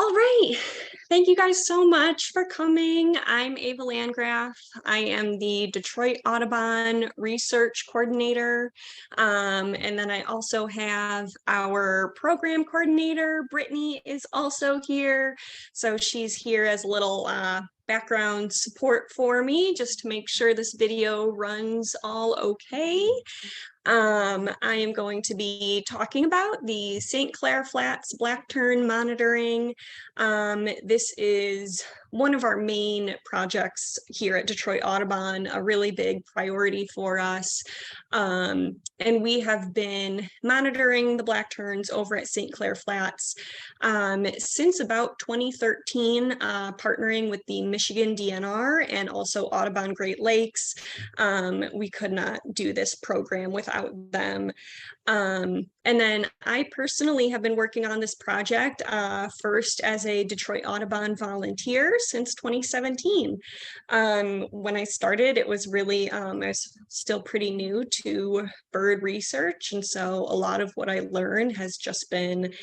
All right. Thank you guys so much for coming. I'm Ava Landgraf. I am the Detroit Audubon Research Coordinator. And then I also have our program coordinator, Brittany, is also here. So she's here as a little background support for me, just to make sure this video runs all okay. I am going to be talking about the St. Clair Flats Black Tern monitoring. This is one of our main projects here at Detroit Audubon, a really big priority for us. And we have been monitoring the black terns over at St. Clair Flats since about 2013, partnering with the Michigan DNR and also Audubon Great Lakes. We could not do this program without them. And then I personally have been working on this project first as a Detroit Audubon volunteer since 2017. When I started, it was really, I was still pretty new to bird research. And so a lot of what I learned has just been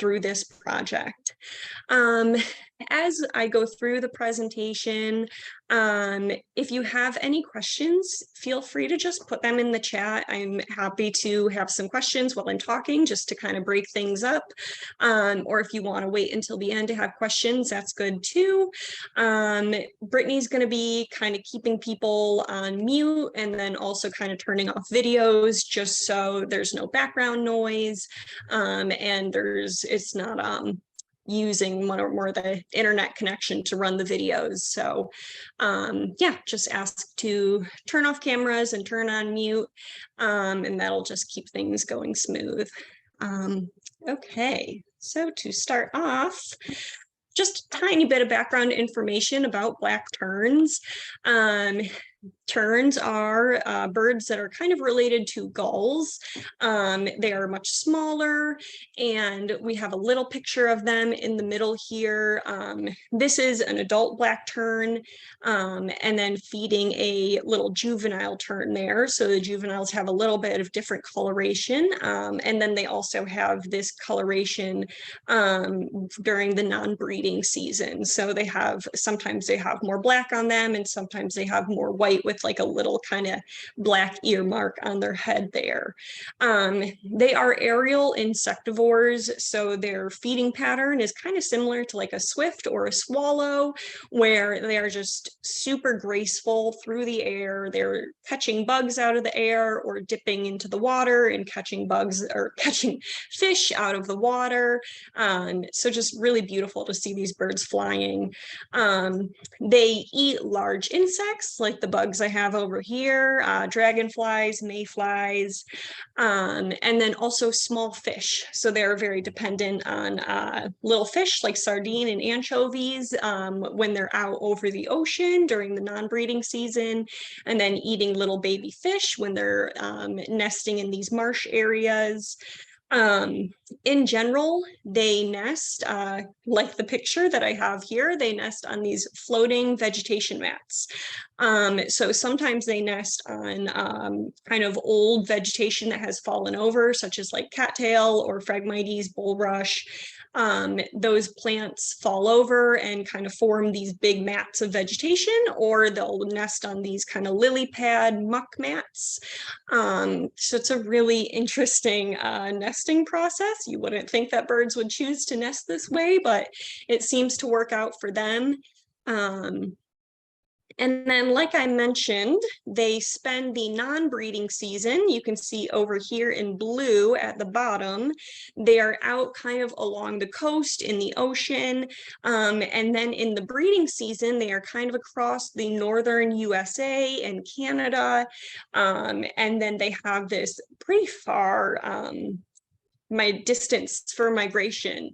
through this project. As I go through the presentation, if you have any questions, feel free to just put them in the chat. I'm happy to have some questions while I'm talking, just to kind of break things up. Or if you want to wait until the end to have questions, that's good too. Brittany's going to be kind of keeping people on mute and then also kind of turning off videos just so there's no background noise and it's not using one or more of the internet connection to run the videos. So yeah, just ask to turn off cameras and turn on mute, and that'll just keep things going smooth. Okay, so to start off, just a tiny bit of background information about black terns. Terns are birds that are kind of related to gulls. They are much smaller, and we have a little picture of them in the middle here. This is an adult black tern, and then feeding a little juvenile tern there. So the juveniles have a little bit of different coloration, and then they also have this coloration during the non-breeding season. So they have, sometimes they have more black on them, and sometimes they have more white with like a little kind of black ear mark on their head there. They are aerial insectivores, so their feeding pattern is kind of similar to like a swift or a swallow, where they are just super graceful through the air. They're catching bugs out of the air or dipping into the water and catching bugs or catching fish out of the water. So just really beautiful to see these birds flying. They eat large insects like the bugs I have over here, dragonflies, mayflies, and then also small fish. So they're very dependent on little fish like sardine and anchovies when they're out over the ocean during the non-breeding season, and then eating little baby fish when they're nesting in these marsh areas. In general, they nest, like the picture that I have here, they nest on these floating vegetation mats. So sometimes they nest on kind of old vegetation that has fallen over, such as like cattail or Phragmites, bulrush. Those plants fall over and kind of form these big mats of vegetation, or they'll nest on these kind of lily pad muck mats. So it's a really interesting nesting process. You wouldn't think that birds would choose to nest this way, but it seems to work out for them. And then, like I mentioned, they spend the non-breeding season, you can see over here in blue at the bottom, they are out kind of along the coast in the ocean. And then in the breeding season, they are kind of across the northern USA and Canada. And then they have this pretty far my distance for migration.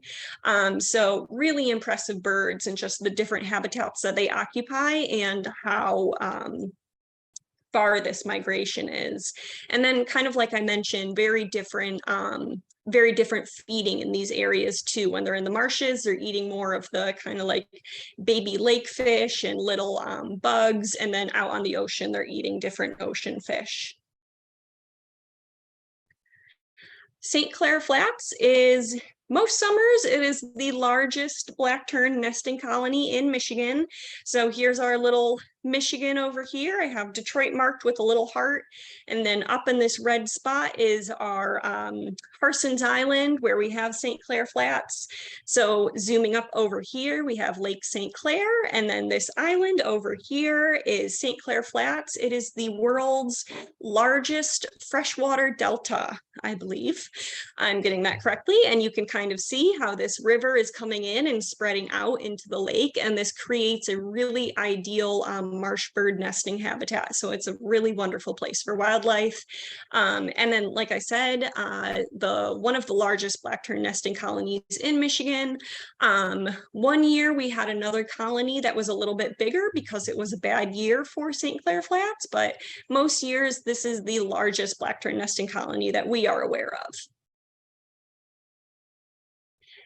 So really impressive birds and just the different habitats that they occupy and how far this migration is. And then kind of like I mentioned, very different feeding in these areas too. When they're in the marshes, they're eating more of the kind of like baby lake fish and little bugs. And then out on the ocean, they're eating different ocean fish. St. Clair Flats is most summers, it is the largest black tern nesting colony in Michigan. So here's our little Michigan over here. I have Detroit marked with a little heart. And then up in this red spot is our Parsons Island, where we have St. Clair Flats. So zooming up over here, we have Lake St. Clair. And then this island over here is St. Clair Flats. It is the world's largest freshwater delta, I believe. I'm getting that correctly. And you can kind of see how this river is coming in and spreading out into the lake. And this creates a really ideal marsh bird nesting habitat. So it's a really wonderful place for wildlife. And then, like I said, one of the largest black tern nesting colonies in Michigan. One year we had another colony that was a little bit bigger because it was a bad year for St. Clair Flats, but most years this is the largest black tern nesting colony that we are aware of.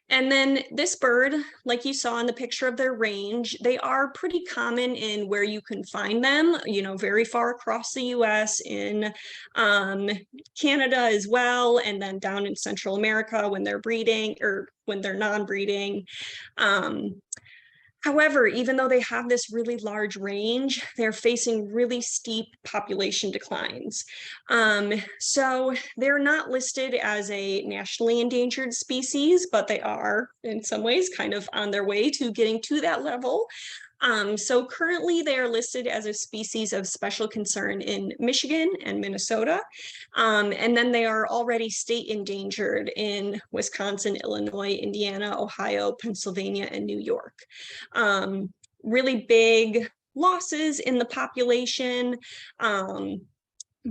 And then this bird, like you saw in the picture of their range, they are pretty common in where you can find them, very far across the US, in Canada as well, and then down in Central America when they're breeding or when they're non-breeding. However, even though they have this really large range, they're facing really steep population declines. So they're not listed as a nationally endangered species, but they are in some ways kind of on their way to getting to that level. So currently they are listed as a species of special concern in Michigan and Minnesota. And then they are already state endangered in Wisconsin, Illinois, Indiana, Ohio, Pennsylvania, and New York. Really big losses in the population.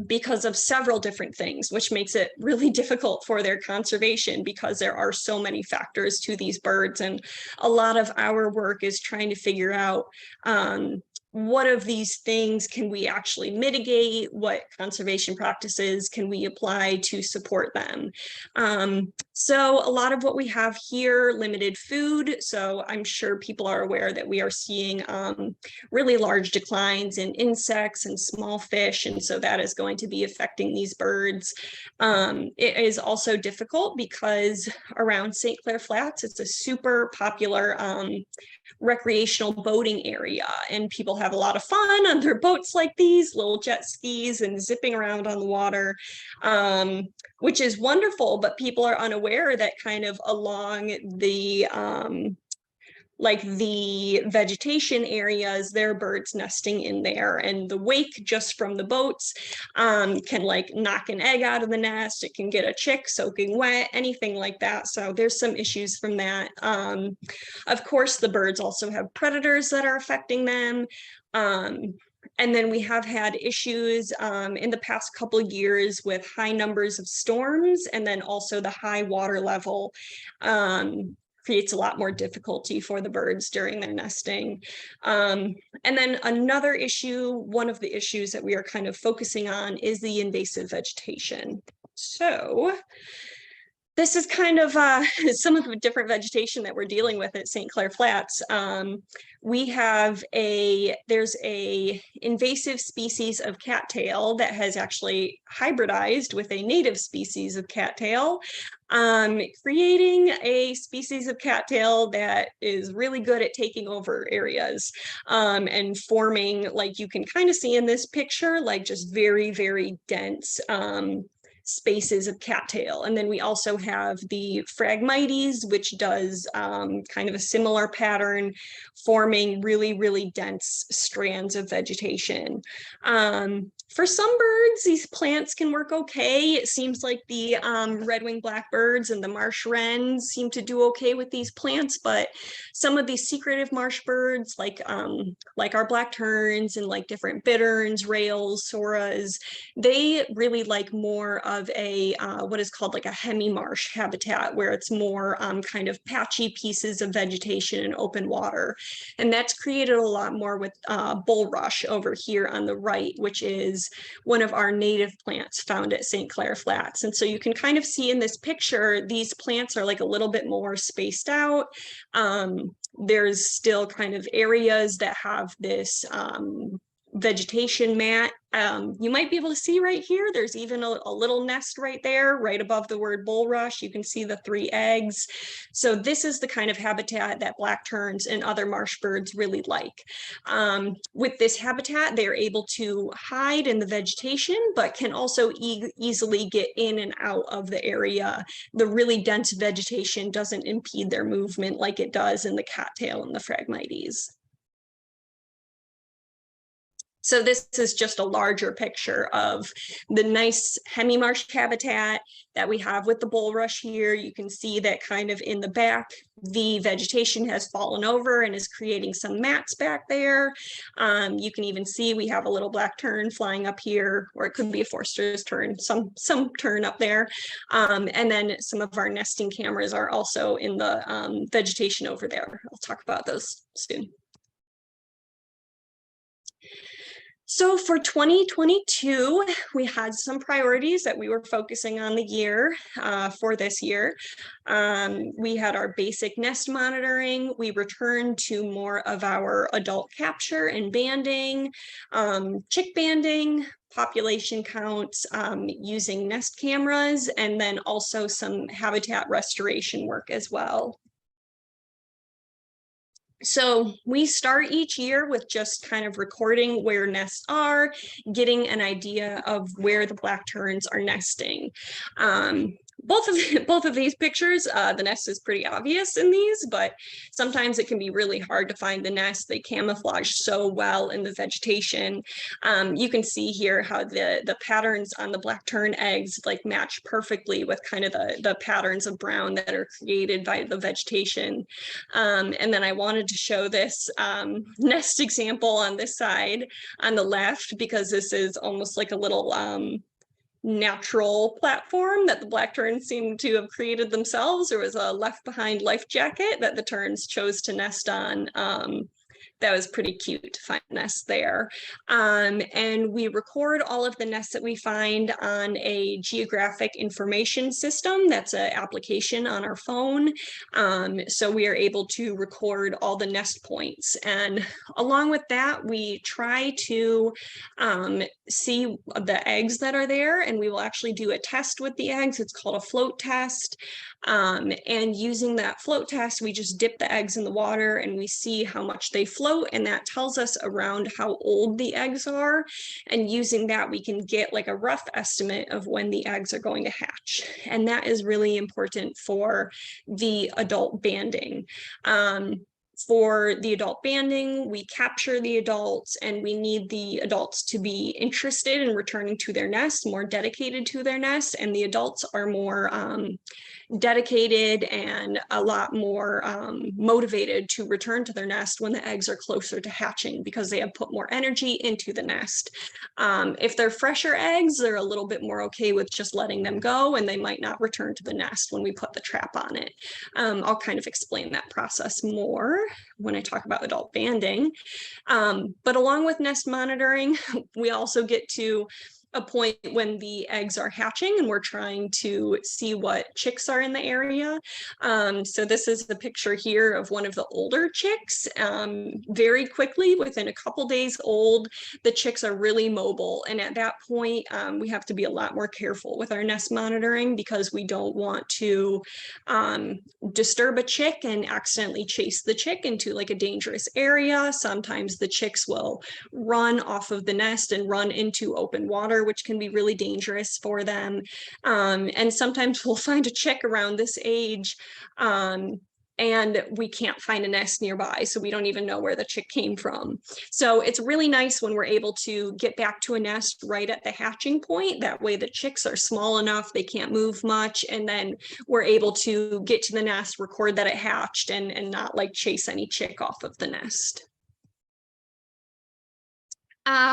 Because of several different things, which makes it really difficult for their conservation because there are so many factors to these birds. And a lot of our work is trying to figure out what of these things can we actually mitigate? What conservation practices can we apply to support them? So a lot of what we have here, limited food. So I'm sure people are aware that we are seeing really large declines in insects and small fish. And so that is going to be affecting these birds. It is also difficult because around St. Clair Flats, it's a super popular recreational boating area, and people have a lot of fun on their boats like these little jet skis and zipping around on the water, which is wonderful, but people are unaware that kind of along the the vegetation areas, there are birds nesting in there, and the wake just from the boats can knock an egg out of the nest. It can get a chick soaking wet, anything like that. So there's some issues from that. Of course, the birds also have predators that are affecting them. And then we have had issues in the past couple of years with high numbers of storms, and then also the high water level creates a lot more difficulty for the birds during their nesting. And then another issue, one of the issues that we are kind of focusing on, is the invasive vegetation. So this is kind of some of the different vegetation that we're dealing with at St. Clair Flats. There's a invasive species of cattail that has actually hybridized with a native species of cattail, creating a species of cattail that is really good at taking over areas and forming, like you can kind of see in this picture, just very, very dense spaces of cattail. And then we also have the Phragmites, which does kind of a similar pattern, forming really, really dense strands of vegetation. For some birds, these plants can work okay. It seems like the red-winged blackbirds and the marsh wrens seem to do okay with these plants, but some of these secretive marsh birds, like our black terns and different bitterns, rails, soras, they really like more of a what is called a hemi-marsh habitat, where it's more kind of patchy pieces of vegetation and open water. And that's created a lot more with bulrush over here on the right, which is one of our native plants found at St. Clair Flats. And so you can kind of see in this picture, these plants are a little bit more spaced out. There's still kind of areas that have this vegetation mat. You might be able to see right here, there's even a little nest right there, right above the word bulrush. You can see the 3 eggs. So this is the kind of habitat that black terns and other marsh birds really like. With this habitat, they're able to hide in the vegetation, but can also easily get in and out of the area. The really dense vegetation doesn't impede their movement like it does in the cattail and the Phragmites. So this is just a larger picture of the nice hemi-marsh habitat that we have with the bulrush here. You can see that kind of in the back, the vegetation has fallen over and is creating some mats back there. You can even see we have a little black tern flying up here, or it could be a Forster's tern, some tern up there. And then some of our nesting cameras are also in the vegetation over there. I'll talk about those soon. So for 2022, we had some priorities that we were focusing on the year for this year. We had our basic nest monitoring. We returned to more of our adult capture and banding, chick banding, population counts, using nest cameras, and then also some habitat restoration work as well. So we start each year with just kind of recording where nests are, getting an idea of where the black terns are nesting. Both of these pictures, the nest is pretty obvious in these, but sometimes it can be really hard to find the nest. They camouflage so well in the vegetation. You can see here how the patterns on the black tern eggs like match perfectly with kind of the patterns of brown that are created by the vegetation. And then I wanted to show this nest example on this side on the left, because this is almost like a little natural platform that the black terns seem to have created themselves. There was a left behind life jacket that the terns chose to nest on. That was pretty cute to find nests there. And we record all of the nests that we find on a geographic information system. That's an application on our phone. So we are able to record all the nest points. And along with that, we try to see the eggs that are there, and we will actually do a test with the eggs. It's called a float test. And using that float test, we just dip the eggs in the water and we see how much they float, and that tells us around how old the eggs are. And using that, we can get like a rough estimate of when the eggs are going to hatch. And that is really important for the adult banding. For the adult banding, we capture the adults, and we need the adults to be interested in returning to their nest, more dedicated to their nest, and the adults are more dedicated and a lot more motivated to return to their nest when the eggs are closer to hatching, because they have put more energy into the nest. If they're fresher eggs, they're a little bit more okay with just letting them go, and they might not return to the nest when we put the trap on it. I'll kind of explain that process more when I talk about adult banding. But along with nest monitoring, we also get to a point when the eggs are hatching and we're trying to see what chicks are in the area. So this is the picture here of one of the older chicks. Very quickly, within a couple days old, the chicks are really mobile. And at that point, we have to be a lot more careful with our nest monitoring, because we don't want to disturb a chick and accidentally chase the chick into like a dangerous area. Sometimes the chicks will run off of the nest and run into open water, which can be really dangerous for them. And sometimes we'll find a chick around this age and we can't find a nest nearby, so we don't even know where the chick came from. So it's really nice when we're able to get back to a nest right at the hatching point. That way the chicks are small enough, they can't move much, and then we're able to get to the nest, record that it hatched, and not like chase any chick off of the nest.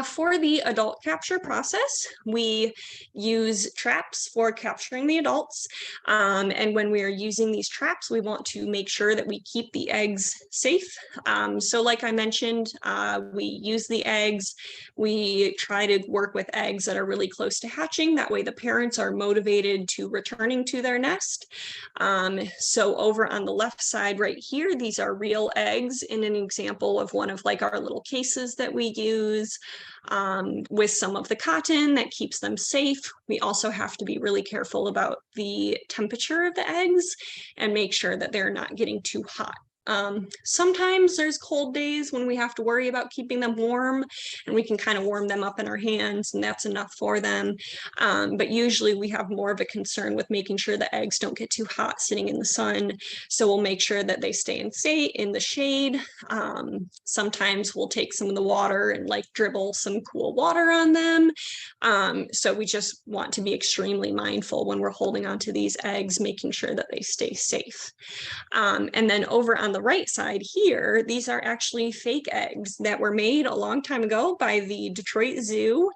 For the adult capture process, we use traps for capturing the adults. And when we are using these traps, we want to make sure that we keep the eggs safe. So like I mentioned, we use the eggs. We try to work with eggs that are really close to hatching. That way the parents are motivated to returning to their nest. So over on the left side right here, these are real eggs in an example of one of like our little cases that we use. eggs with some of the cotton that keeps them safe. We also have to be really careful about the temperature of the eggs and make sure that they're not getting too hot. Sometimes there's cold days when we have to worry about keeping them warm, and we can kind of warm them up in our hands, and that's enough for them. But usually we have more of a concern with making sure the eggs don't get too hot sitting in the sun. So we'll make sure that they stay in the shade. Sometimes we'll take some of the water and like dribble some cool water on them. So we just want to be extremely mindful when we're holding onto these eggs, making sure that they stay safe. And then over on the right side here, these are actually fake eggs that were made a long time ago by the Detroit Zoo.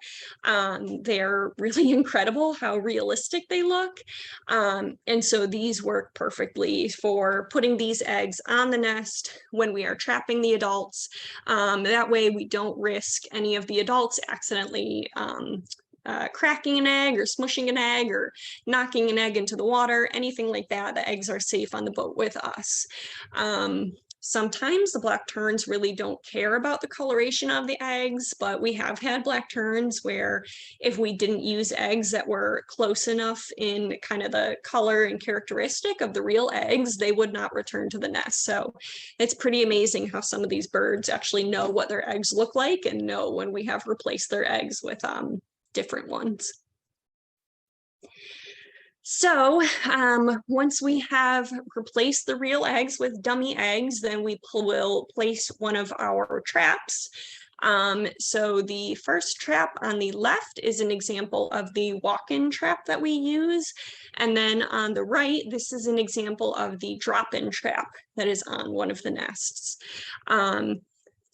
They're really incredible how realistic they look. And so these work perfectly for putting these eggs on the nest when we are trapping the adults. That way we don't risk any of the adults accidentally cracking an egg or smushing an egg or knocking an egg into the water, anything like that. The eggs are safe on the boat with us. Sometimes the black terns really don't care about the coloration of the eggs, but we have had black terns where if we didn't use eggs that were close enough in kind of the color and characteristic of the real eggs, they would not return to the nest. So it's pretty amazing how some of these birds actually know what their eggs look like and know when we have replaced their eggs with different ones. So once we have replaced the real eggs with dummy eggs, then we will place one of our traps. So the first trap on the left is an example of the walk-in trap that we use. And then on the right, this is an example of the drop-in trap that is on one of the nests.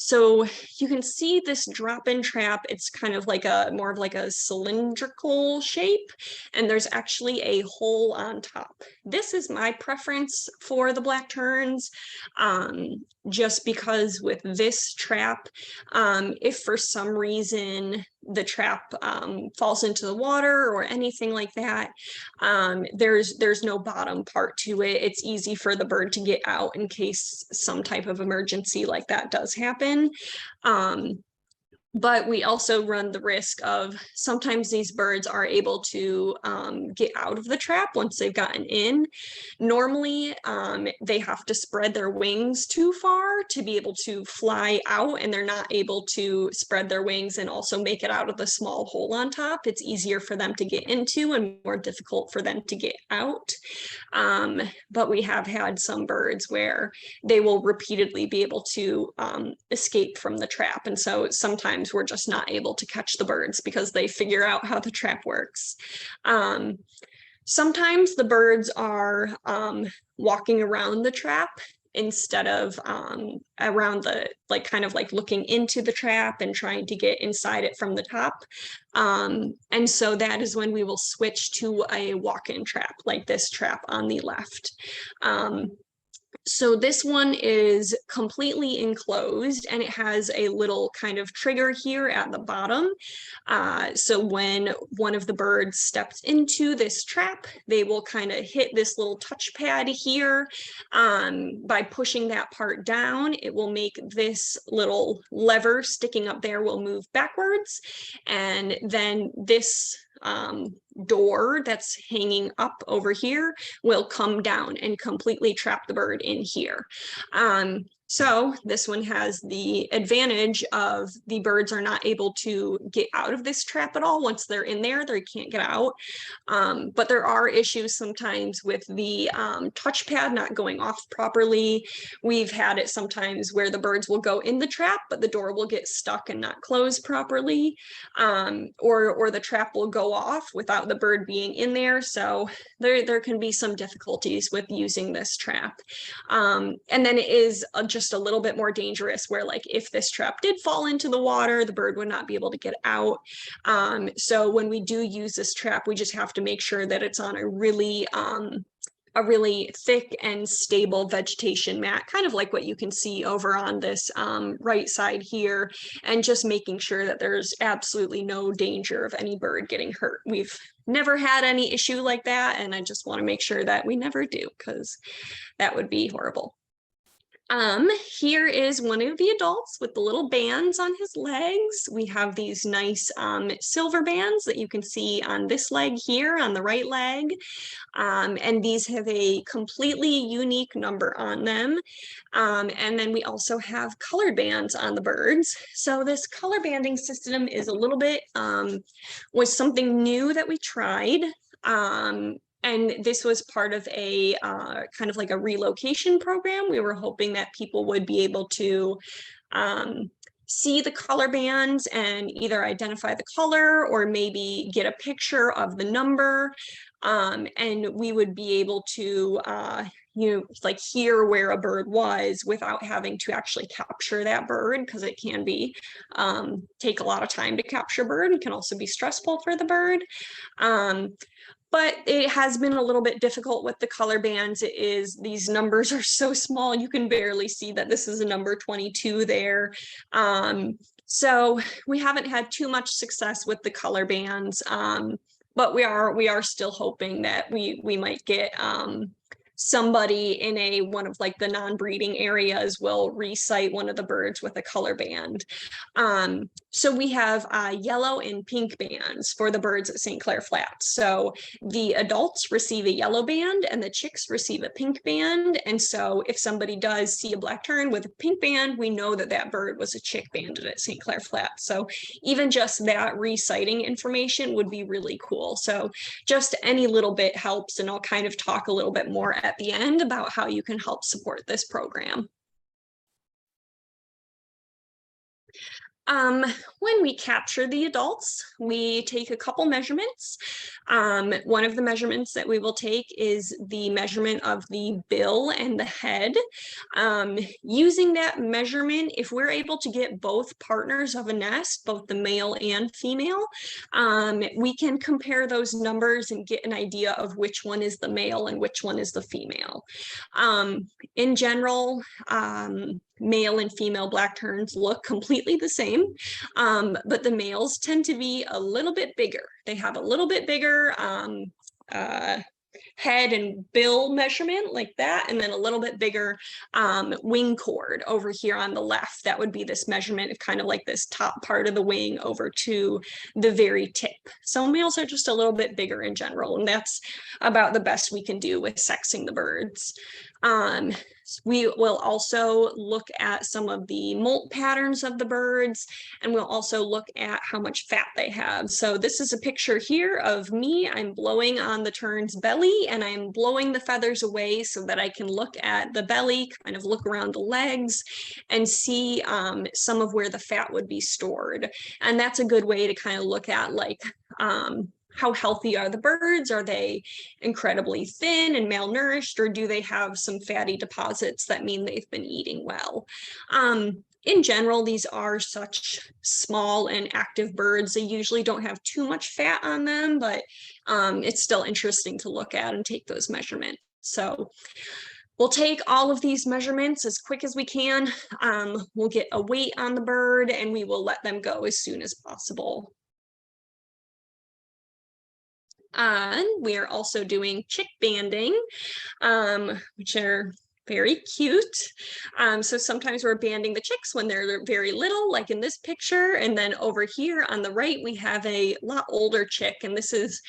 So you can see this drop-in trap, it's kind of like more of like a cylindrical shape, and there's actually a hole on top. This is my preference for the black terns, just because with this trap, if for some reason the trap falls into the water or anything like that, there's no bottom part to it. It's easy for the bird to get out in case some type of emergency like that does happen. But we also run the risk of sometimes these birds are able to get out of the trap once they've gotten in. Normally, they have to spread their wings too far to be able to fly out, and they're not able to spread their wings and also make it out of the small hole on top. It's easier for them to get into and more difficult for them to get out. But we have had some birds where they will repeatedly be able to escape from the trap. And so sometimes we're just not able to catch the birds because they figure out how the trap works. Sometimes the birds are walking around the trap instead of around the, like kind of like looking into the trap and trying to get inside it from the top. And so that is when we will switch to a walk-in trap, like this trap on the left. So this one is completely enclosed, and it has a little kind of trigger here at the bottom. So when one of the birds steps into this trap, they will kind of hit this little touchpad here. By pushing that part down, it will make this little lever sticking up there will move backwards. And then this door that's hanging up over here will come down and completely trap the bird in here. So this one has the advantage of the birds are not able to get out of this trap at all. Once they're in there, they can't get out. But there are issues sometimes with the touchpad not going off properly. We've had it sometimes where the birds will go in the trap, but the door will get stuck and not close properly. Or the trap will go off without the bird being in there. So there can be some difficulties with using this trap. And then it is just a little bit more dangerous where, like, if this trap did fall into the water, the bird would not be able to get out. So when we do use this trap, we just have to make sure that it's on a really thick and stable vegetation mat, kind of like what you can see over on this right side here, and just making sure that there's absolutely no danger of any bird getting hurt. We've never had any issue like that, and I just want to make sure that we never do, because that would be horrible. Here is one of the adults with the little bands on his legs. We have these nice silver bands that you can see on this leg here, on the right leg. And these have a completely unique number on them. And then we also have colored bands on the birds. So this color banding system is a little bit, was something new that we tried. And this was part of a kind of like a relocation program. We were hoping that people would be able to see the color bands and either identify the color or maybe get a picture of the number. And we would be able to like hear where a bird was without having to actually capture that bird, because it can be take a lot of time to capture a bird and can also be stressful for the bird. But it has been a little bit difficult with the color bands. These numbers are so small, you can barely see that this is a number 22 there. So we haven't had too much success with the color bands, but we are still hoping that we might get somebody in one of like the non-breeding areas will recite one of the birds with a color band. So we have yellow and pink bands for the birds at St. Clair Flats. So the adults receive a yellow band and the chicks receive a pink band. And so if somebody does see a black tern with a pink band, we know that that bird was a chick banded at St. Clair Flats. So even just that reciting information would be really cool. So just any little bit helps, and I'll kind of talk a little bit more at the end about how you can help support this program. When we capture the adults, we take a couple measurements. One of the measurements that we will take is the measurement of the bill and the head. Using that measurement, if we're able to get both partners of a nest, both the male and female, we can compare those numbers and get an idea of which one is the male and which one is the female. In general, male and female black terns look completely the same, but the males tend to be a little bit bigger. They have a little bit bigger head and bill measurement like that, and then a little bit bigger wing cord over here on the left. That would be this measurement of kind of like this top part of the wing over to the very tip. So males are just a little bit bigger in general, and that's about the best we can do with sexing the birds. We will also look at some of the molt patterns of the birds, and we'll also look at how much fat they have. So this is a picture here of me. I'm blowing on the tern's belly, and I'm blowing the feathers away so that I can look at the belly, kind of look around the legs, and see some of where the fat would be stored. And that's a good way to kind of look at like how healthy are the birds? Are they incredibly thin and malnourished, or do they have some fatty deposits that mean they've been eating well? In general, these are such small and active birds. They usually don't have too much fat on them, but it's still interesting to look at and take those measurements. So we'll take all of these measurements as quick as we can. We'll get a weight on the bird, and we will let them go as soon as possible. We are also doing chick banding, which are very cute. So sometimes we're banding the chicks when they're very little, like in this picture. And then over here on the right, we have a lot older chick. And this is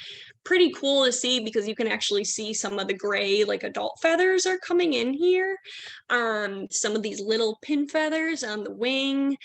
pretty cool to see because you can actually see some of the gray, like adult feathers are coming in here. Some of these little pin feathers on the wing.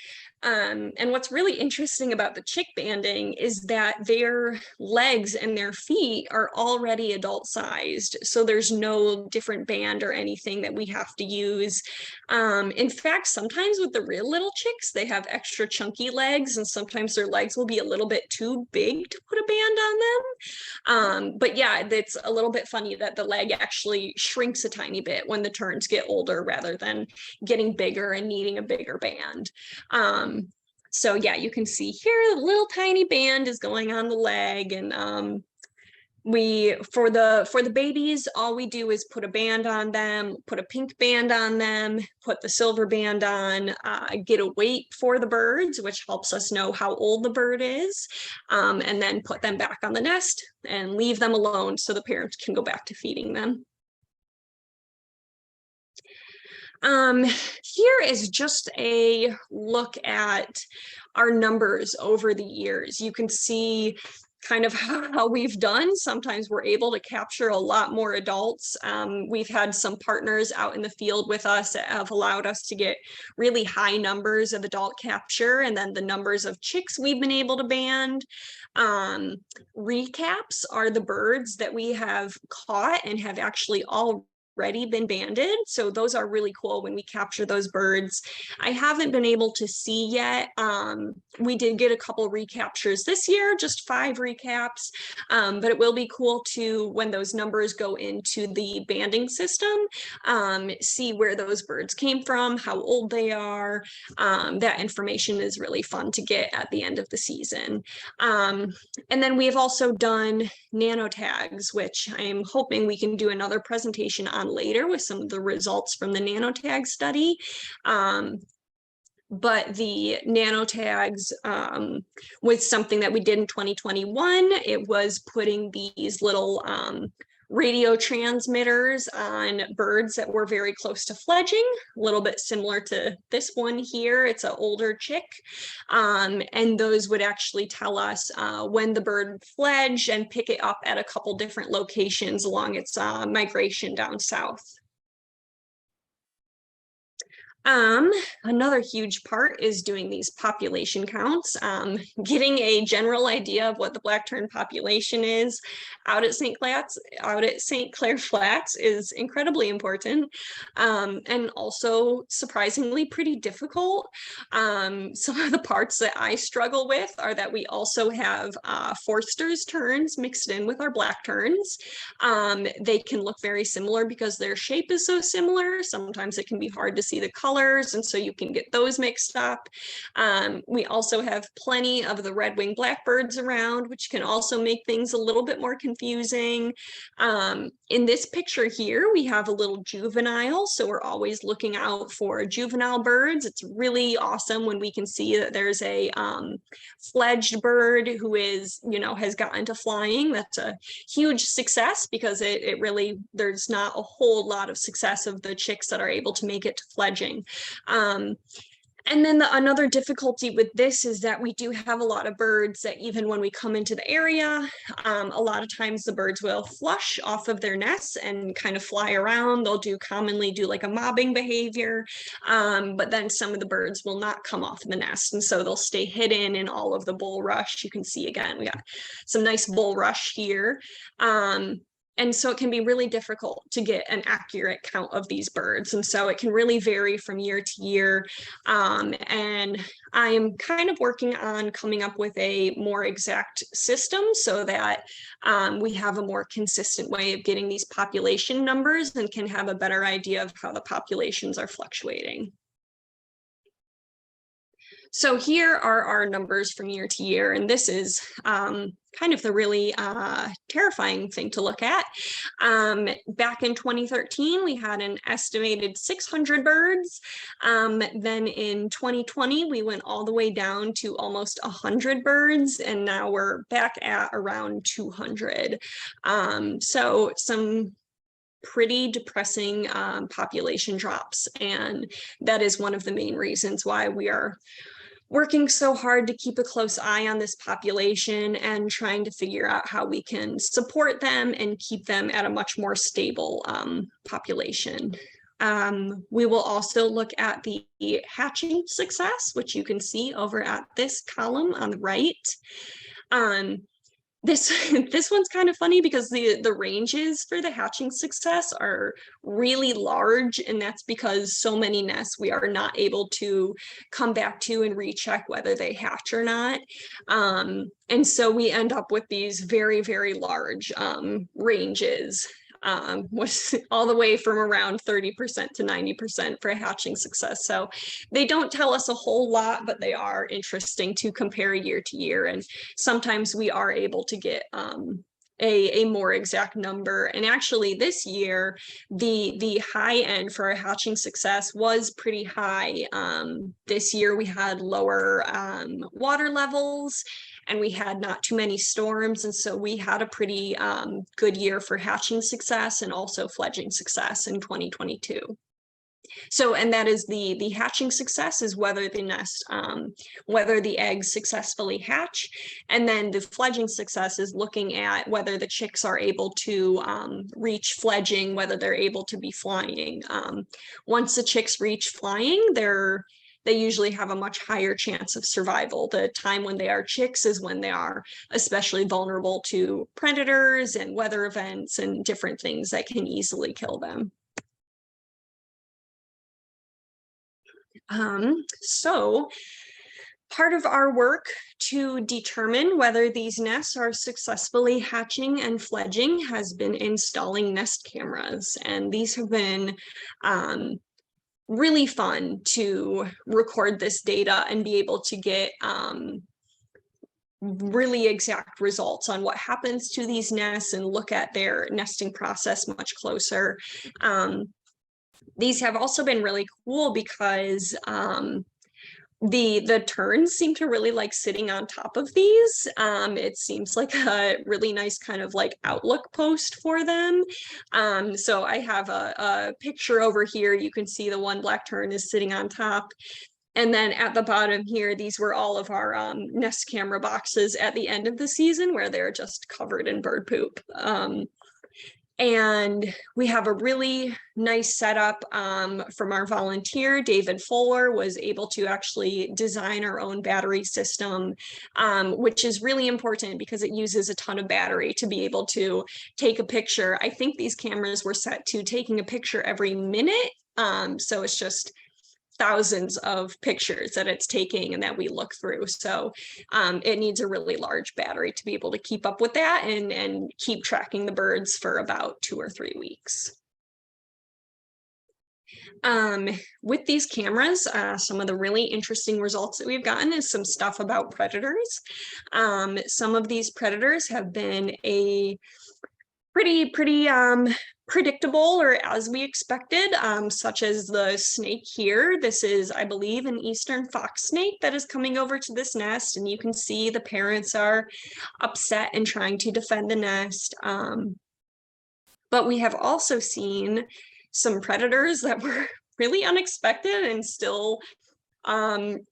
And what's really interesting about the chick banding is that their legs and their feet are already adult sized. So there's no different band or anything that we have to use. In fact, sometimes with the real little chicks, they have extra chunky legs, and sometimes their legs will be a little bit too big to put a band on them. But yeah, it's a little bit funny that the leg actually shrinks a tiny bit when the terns get older rather than getting bigger and needing a bigger band. So yeah, you can see here a little tiny band is going on the leg, and for the babies, all we do is put a band on them, put a pink band on them, put the silver band on, get a weight for the birds, which helps us know how old the bird is, and then put them back on the nest and leave them alone so the parents can go back to feeding them. Here is just a look at our numbers over the years. You can see kind of how we've done. Sometimes we're able to capture a lot more adults. We've had some partners out in the field with us that have allowed us to get really high numbers of adult capture, and then the numbers of chicks we've been able to band. Recaps are the birds that we have caught and have actually already been banded. So those are really cool when we capture those birds. I haven't been able to see yet. We did get a couple recaptures this year, just 5 recaps, but it will be cool to, when those numbers go into the banding system, see where those birds came from, how old they are. That information is really fun to get at the end of the season. And then we have also done nanotags, which I'm hoping we can do another presentation on later with some of the results from the nanotag study. But the nanotags was something that we did in 2021. It was putting these little radio transmitters on birds that were very close to fledging, a little bit similar to this one here. It's an older chick, and those would actually tell us when the bird fledged and pick it up at a couple different locations along its migration down south. Another huge part is doing these population counts, getting a general idea of what the black tern population is out at St. Clair Flats is incredibly important, and also surprisingly pretty difficult. Some of the parts that I struggle with are that we also have Forster's terns mixed in with our black terns. They can look very similar because their shape is so similar. Sometimes it can be hard to see the colors, and so you can get those mixed up. We also have plenty of the red-winged blackbirds around, which can also make things a little bit more confusing. In this picture here, we have a little juvenile, so we're always looking out for juvenile birds. It's really awesome when we can see that there's a fledged bird who is, has gotten to flying. That's a huge success because it really, there's not a whole lot of success of the chicks that are able to make it to fledging. And then another difficulty with this is that we do have a lot of birds that even when we come into the area, a lot of times the birds will flush off of their nests and kind of fly around. They'll commonly do like a mobbing behavior, but then some of the birds will not come off the nest. And so they'll stay hidden in all of the bulrush. You can see again, we got some nice bulrush here. And so it can be really difficult to get an accurate count of these birds. And so it can really vary from year to year. And I am kind of working on coming up with a more exact system so that we have a more consistent way of getting these population numbers and can have a better idea of how the populations are fluctuating. So here are our numbers from year to year, and this is kind of the really terrifying thing to look at. Back in 2013, we had an estimated 600 birds. Then in 2020, we went all the way down to almost 100 birds, and now we're back at around 200. So some pretty depressing population drops, and that is one of the main reasons why we are working so hard to keep a close eye on this population and trying to figure out how we can support them and keep them at a much more stable population. We will also look at the hatching success, which you can see over at this column on the right. This one's kind of funny because the ranges for the hatching success are really large, and that's because so many nests we are not able to come back to and recheck whether they hatch or not. And so we end up with these very, very large ranges. Was all the way from around 30% to 90% for hatching success. So they don't tell us a whole lot, but they are interesting to compare year to year. And sometimes we are able to get a more exact number. And actually this year, the high end for our hatching success was pretty high. This year we had lower water levels, and we had not too many storms. And so we had a pretty good year for hatching success and also fledging success in 2022. So, and that is the hatching success is whether the nest, whether the eggs successfully hatch. And then the fledging success is looking at whether the chicks are able to reach fledging, whether they're able to be flying. Once the chicks reach flying, they usually have a much higher chance of survival. The time when they are chicks is when they are especially vulnerable to predators and weather events and different things that can easily kill them. So part of our work to determine whether these nests are successfully hatching and fledging has been installing nest cameras. And these have been really fun to record this data and be able to get really exact results on what happens to these nests and look at their nesting process much closer. These have also been really cool because the terns seem to really like sitting on top of these. It seems like a really nice kind of like outlook post for them. So I have a picture over here. You can see the one black tern is sitting on top. And then at the bottom here, these were all of our nest camera boxes at the end of the season where they're just covered in bird poop. And we have a really nice setup from our volunteer. David Fuller was able to actually design our own battery system, which is really important because it uses a ton of battery to be able to take a picture. I think these cameras were set to taking a picture every minute. So it's just thousands of pictures that it's taking and that we look through. So it needs a really large battery to be able to keep up with that and keep tracking the birds for about 2 or 3 weeks. With these cameras, some of the really interesting results that we've gotten is some stuff about predators. Some of these predators have been a pretty predictable or as we expected, such as the snake here. This is, I believe, an eastern fox snake that is coming over to this nest, and you can see the parents are upset and trying to defend the nest. But we have also seen some predators that were really unexpected and still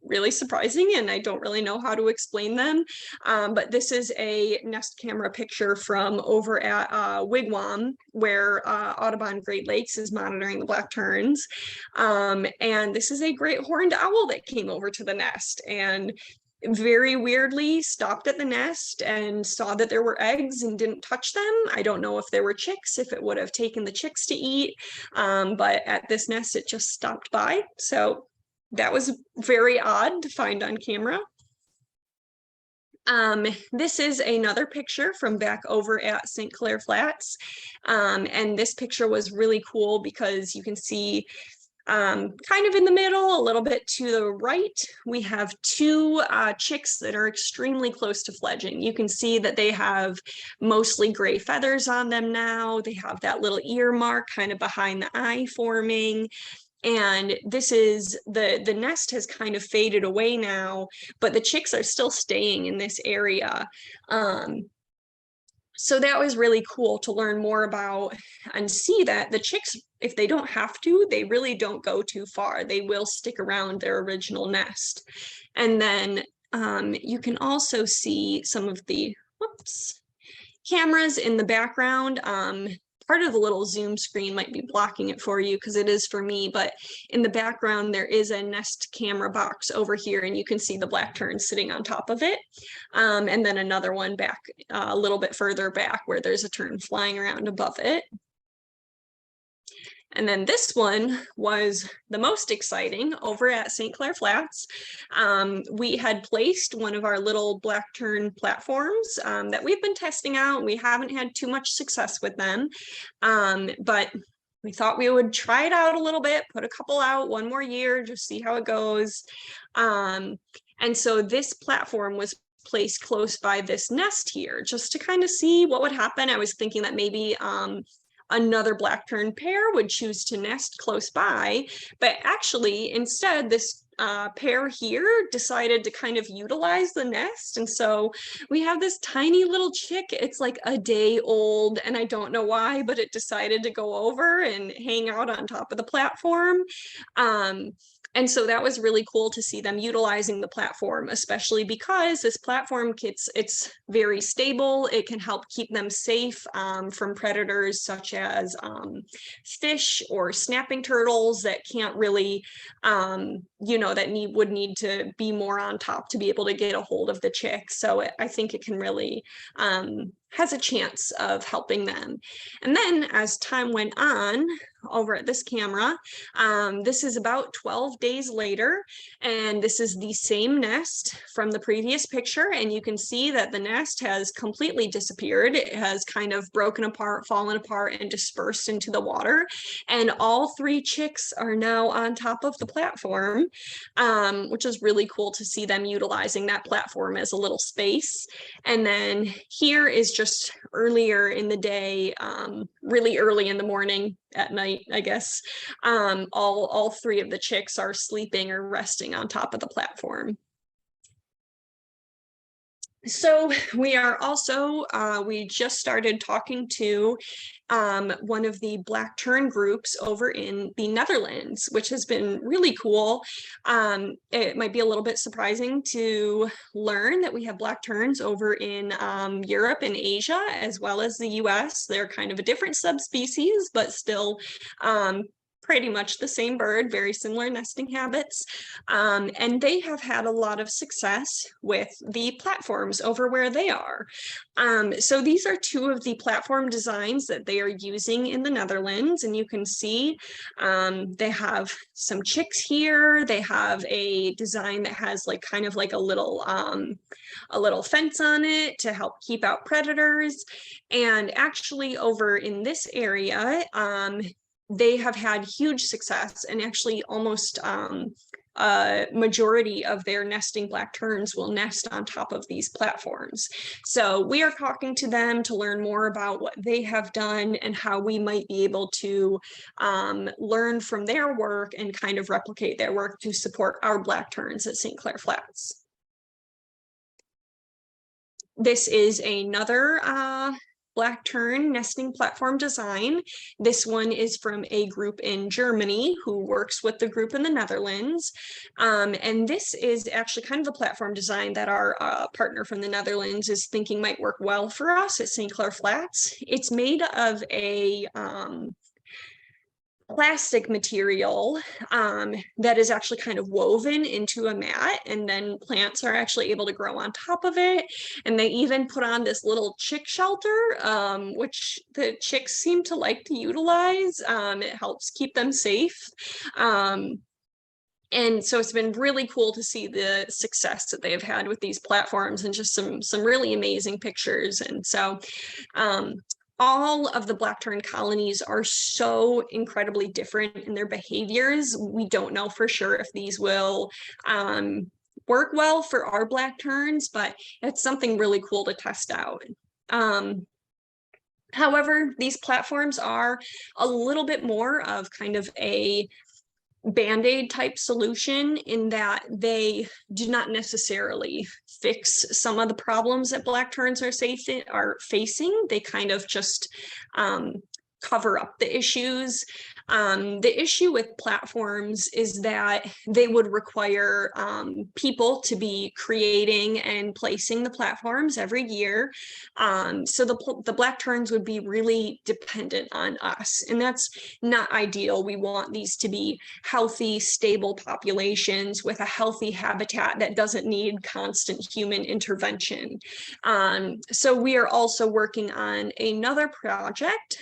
really surprising, and I don't really know how to explain them. But this is a nest camera picture from over at Wigwam, where Audubon Great Lakes is monitoring the black terns. And this is a great horned owl that came over to the nest and very weirdly stopped at the nest and saw that there were eggs and didn't touch them. I don't know if there were chicks, if it would have taken the chicks to eat, but at this nest it just stopped by. So that was very odd to find on camera. This is another picture from back over at St. Clair Flats. And this picture was really cool because you can see kind of in the middle, a little bit to the right, we have 2 chicks that are extremely close to fledging. You can see that they have mostly gray feathers on them now. They have that little ear mark kind of behind the eye forming. And this is the nest has kind of faded away now, but the chicks are still staying in this area. So that was really cool to learn more about and see that the chicks, if they don't have to, they really don't go too far. They will stick around their original nest. And then you can also see some of the cameras in the background. Part of the little zoom screen might be blocking it for you because it is for me, but in the background there is a nest camera box over here and you can see the black tern sitting on top of it. And then another one back a little bit further back where there's a tern flying around above it. And then this one was the most exciting over at St. Clair Flats. We had placed one of our little black tern platforms that we've been testing out. We haven't had too much success with them, but we thought we would try it out a little bit, put a couple out one more year, just see how it goes. And so this platform was placed close by this nest here, just to kind of see what would happen. I was thinking that maybe another black tern pair would choose to nest close by, but actually instead this pair here decided to kind of utilize the nest. And so we have this tiny little chick. It's like a day old, and I don't know why, but it decided to go over and hang out on top of the platform. And so that was really cool to see them utilizing the platform, especially because this platform it's very stable. It can help keep them safe from predators such as fish or snapping turtles that can't really, that would need to be more on top to be able to get a hold of the chick. So I think it can really has a chance of helping them. And then as time went on, over at this camera, this is about 12 days later, and this is the same nest from the previous picture, and you can see that the nest has completely disappeared. It has kind of broken apart, fallen apart, and dispersed into the water, and all 3 chicks are now on top of the platform, which is really cool to see them utilizing that platform as a little space. And then here is just earlier in the day, really early in the morning, at night, I guess. All 3 of the chicks are sleeping or resting on top of the platform. So we are also, we just started talking to one of the black tern groups over in the Netherlands, which has been really cool. It might be a little bit surprising to learn that we have black terns over in Europe and Asia, as well as the US. They're kind of a different subspecies, but still pretty much the same bird, very similar nesting habits. And they have had a lot of success with the platforms over where they are. So these are 2 of the platform designs that they are using in the Netherlands. And you can see they have some chicks here. They have a design that has like kind of like a little fence on it to help keep out predators. And actually over in this area, they have had huge success, and actually almost a majority of their nesting black terns will nest on top of these platforms. So we are talking to them to learn more about what they have done and how we might be able to learn from their work and kind of replicate their work to support our black terns at St. Clair Flats. This is another black tern nesting platform design. This one is from a group in Germany who works with the group in the Netherlands. And this is actually kind of a platform design that our partner from the Netherlands is thinking might work well for us at St. Clair Flats. It's made of a plastic material that is actually kind of woven into a mat, and then plants are actually able to grow on top of it. And they even put on this little chick shelter, which the chicks seem to like to utilize. It helps keep them safe. And so it's been really cool to see the success that they've had with these platforms, and just some really amazing pictures. And so all of the black tern colonies are so incredibly different in their behaviors. We don't know for sure if these will work well for our black terns, but it's something really cool to test out. However, these platforms are a little bit more of kind of a Band-Aid type solution, in that they do not necessarily fix some of the problems that black terns are facing. They kind of just cover up the issues. The issue with platforms is that they would require people to be creating and placing the platforms every year. So the black terns would be really dependent on us, and that's not ideal. We want these to be healthy, stable populations with a healthy habitat that doesn't need constant human intervention. So we are also working on another project.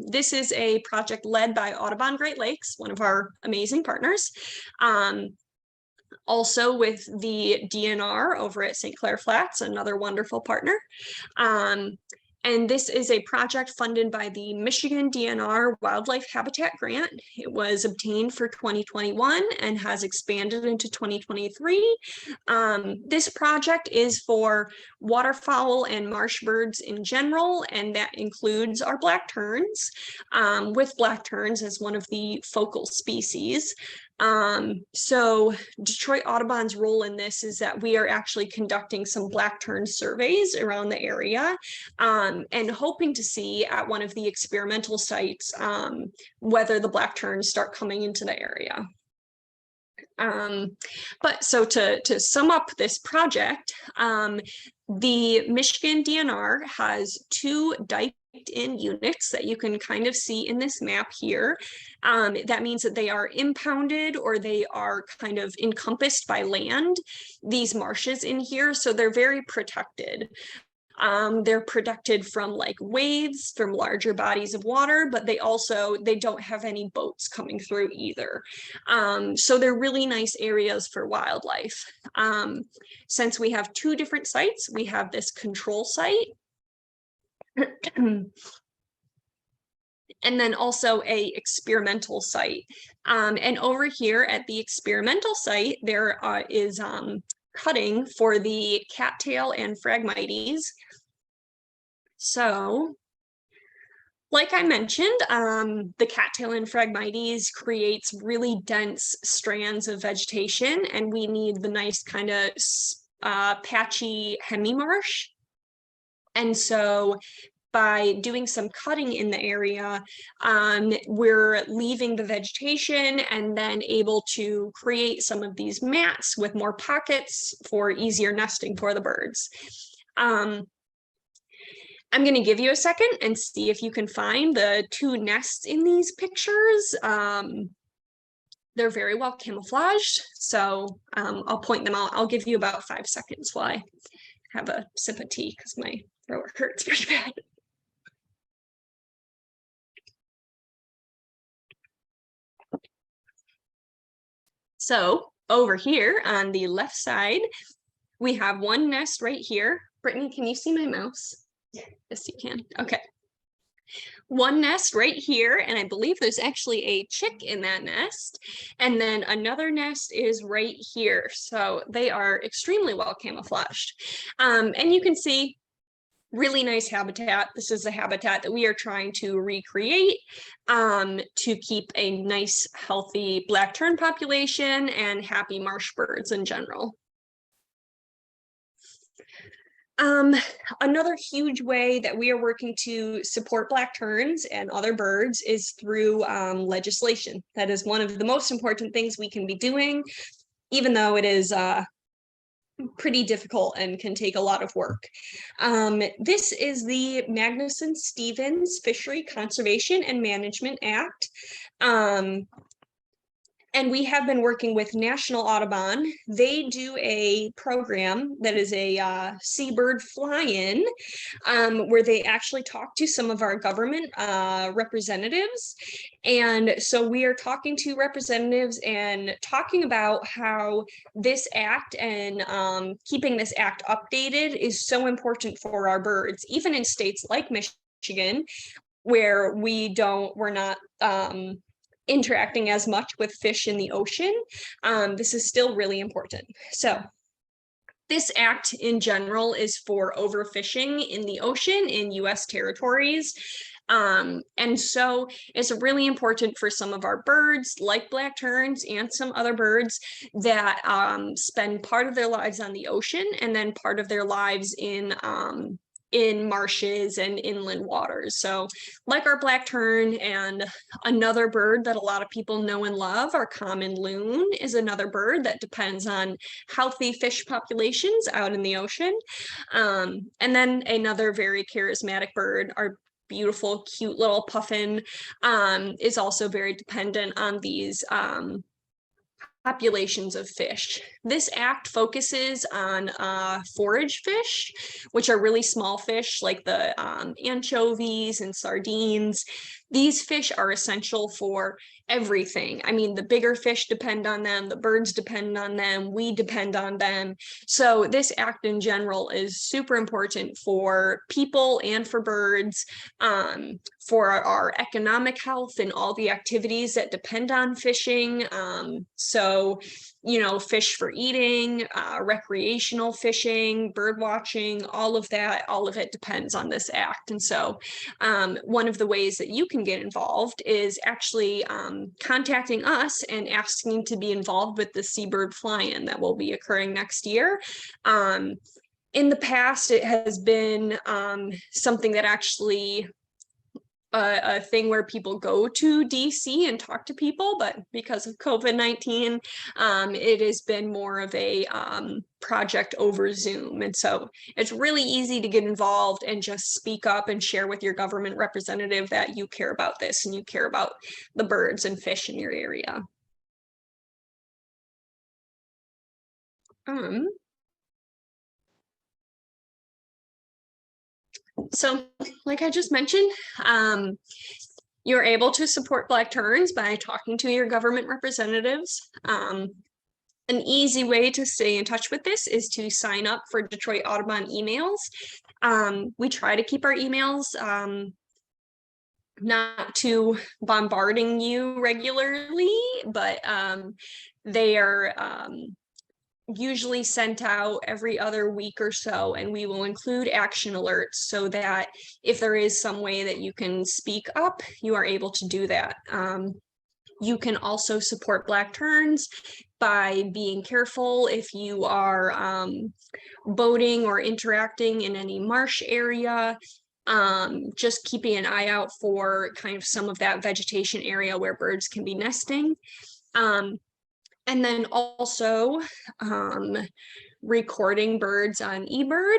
This is a project led by Audubon Great Lakes, one of our amazing partners. Also with the DNR over at St. Clair Flats, another wonderful partner. And this is a project funded by the Michigan DNR Wildlife Habitat Grant. It was obtained for 2021 and has expanded into 2023. This project is for waterfowl and marsh birds in general, and that includes our black terns, with black terns as one of the focal species. So Detroit Audubon's role in this is that we are actually conducting some black tern surveys around the area, and hoping to see at one of the experimental sites whether the black terns start coming into the area. But so to sum up this project, the Michigan DNR has 2 diked in units that you can kind of see in this map here. That means that they are impounded, or they are kind of encompassed by land, these marshes in here, so they're very protected. They're protected from like waves, from larger bodies of water, but they don't have any boats coming through either. So they're really nice areas for wildlife. Since we have 2 different sites, we have this control site and then also a experimental site. And over here at the experimental site, there is cutting for the cattail and Phragmites. So, like I mentioned, the cattail and Phragmites creates really dense strands of vegetation, and we need the nice kind of patchy hemi-marsh. And so by doing some cutting in the area, we're leaving the vegetation and then able to create some of these mats with more pockets for easier nesting for the birds. I'm going to give you a second and see if you can find the 2 nests in these pictures. They're very well camouflaged, so I'll point them out. I'll give you about 5 seconds while I have a sip of tea because my throat hurts pretty bad. So over here on the left side, we have 1 nest right here. Brittany, can you see my mouse? Yes, you can. Okay. 1 nest right here, and I believe there's actually a chick in that nest. And then another nest is right here. So they are extremely well camouflaged. And you can see really nice habitat. This is the habitat that we are trying to recreate to keep a nice, healthy black tern population and happy marsh birds in general. Another huge way that we are working to support black terns and other birds is through legislation. That is one of the most important things we can be doing, even though it is pretty difficult and can take a lot of work. This is the Magnuson-Stevens Fishery Conservation and Management Act. And we have been working with National Audubon. They do a program that is a seabird fly-in, where they actually talk to some of our government representatives. And so we are talking to representatives and talking about how this act and keeping this act updated is so important for our birds, even in states like Michigan, where we're not interacting as much with fish in the ocean. This is still really important. So this act in general is for overfishing in the ocean in US territories. And so it's really important for some of our birds, like black terns and some other birds, that spend part of their lives on the ocean and then part of their lives in marshes and inland waters. So like our black tern, and another bird that a lot of people know and love, our common loon, is another bird that depends on healthy fish populations out in the ocean. And then another very charismatic bird, our beautiful, cute little puffin, is also very dependent on these populations of fish. This act focuses on forage fish, which are really small fish like the anchovies and sardines. These fish are essential for everything. I mean, the bigger fish depend on them, the birds depend on them, we depend on them. So this act in general is super important for people and for birds, for our economic health and all the activities that depend on fishing. So, you know, fish for eating, recreational fishing, bird watching, all of that, all of it depends on this act. And so one of the ways that you can can get involved is actually contacting us and asking to be involved with the Seabird Fly-In that will be occurring next year. In the past, it has been something that actually a thing where people go to DC and talk to people, but because of COVID-19, it has been more of a project over Zoom. And so it's really easy to get involved and just speak up and share with your government representative that you care about this and you care about the birds and fish in your area. So like I just mentioned, you're able to support Black Terns by talking to your government representatives. An easy way to stay in touch with this is to sign up for Detroit Audubon emails. We try to keep our emails not too bombarding you regularly, but they are usually sent out every other week or so, and we will include action alerts so that if there is some way that you can speak up, you are able to do that. You can also support Black Terns by being careful if you are boating or interacting in any marsh area. Just keeping an eye out for kind of some of that vegetation area where birds can be nesting. And then also recording birds on eBird.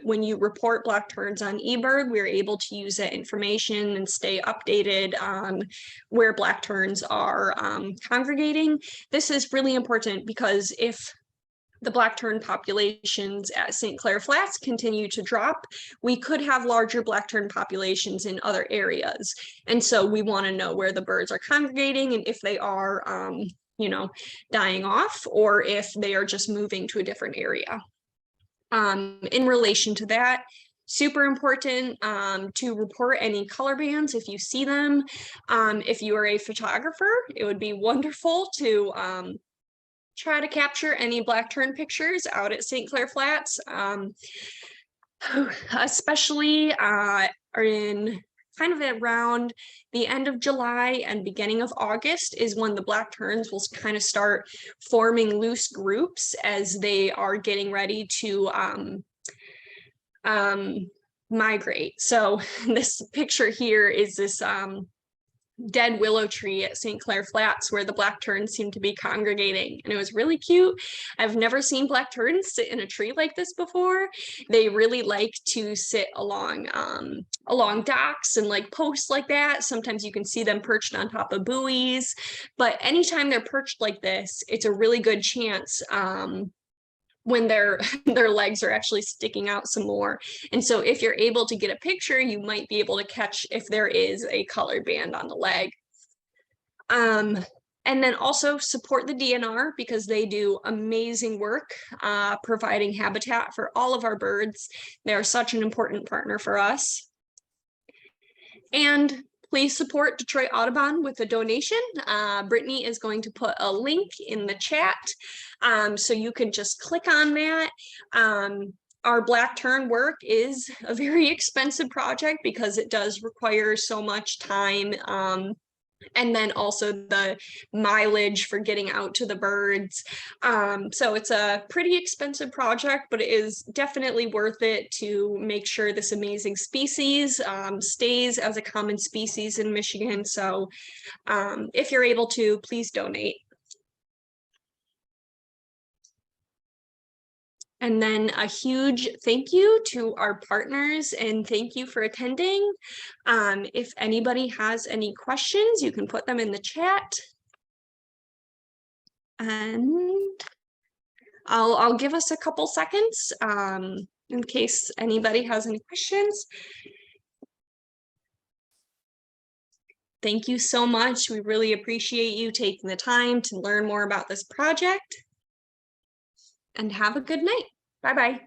When you report Black Terns on eBird, we're able to use that information and stay updated on where Black Terns are congregating. This is really important because if the Black Tern populations at St. Clair Flats continue to drop, we could have larger Black Tern populations in other areas. And so we want to know where the birds are congregating and if they are you know, dying off, or if they are just moving to a different area. In relation to that, super important to report any color bands if you see them. If you are a photographer, it would be wonderful to try to capture any Black Tern pictures out at St. Clair Flats, especially in kind of around the end of July and beginning of August is when the Black Terns will kind of start forming loose groups as they are getting ready to migrate. So this picture here is this dead willow tree at St. Clair Flats where the Black Terns seem to be congregating, and it was really cute. I've never seen Black Terns sit in a tree like this before. They really like to sit along docks and like posts like that. Sometimes you can see them perched on top of buoys, but anytime they're perched like this, it's a really good chance when their legs are actually sticking out some more. And so if you're able to get a picture, you might be able to catch if there is a colored band on the leg. And then also support the DNR because they do amazing work providing habitat for all of our birds. They are such an important partner for us. And please support Detroit Audubon with a donation. Brittany is going to put a link in the chat, so you can just click on that. Our Black Tern work is a very expensive project because it does require so much time, and then also the mileage for getting out to the birds. So it's a pretty expensive project, but it is definitely worth it to make sure this amazing species stays as a common species in Michigan. So if you're able to, please donate. And then a huge thank you to our partners and thank you for attending. If anybody has any questions, you can put them in the chat. And I'll give us a couple seconds in case anybody has any questions. Thank you so much. We really appreciate you taking the time to learn more about this project. And have a good night. Bye-bye.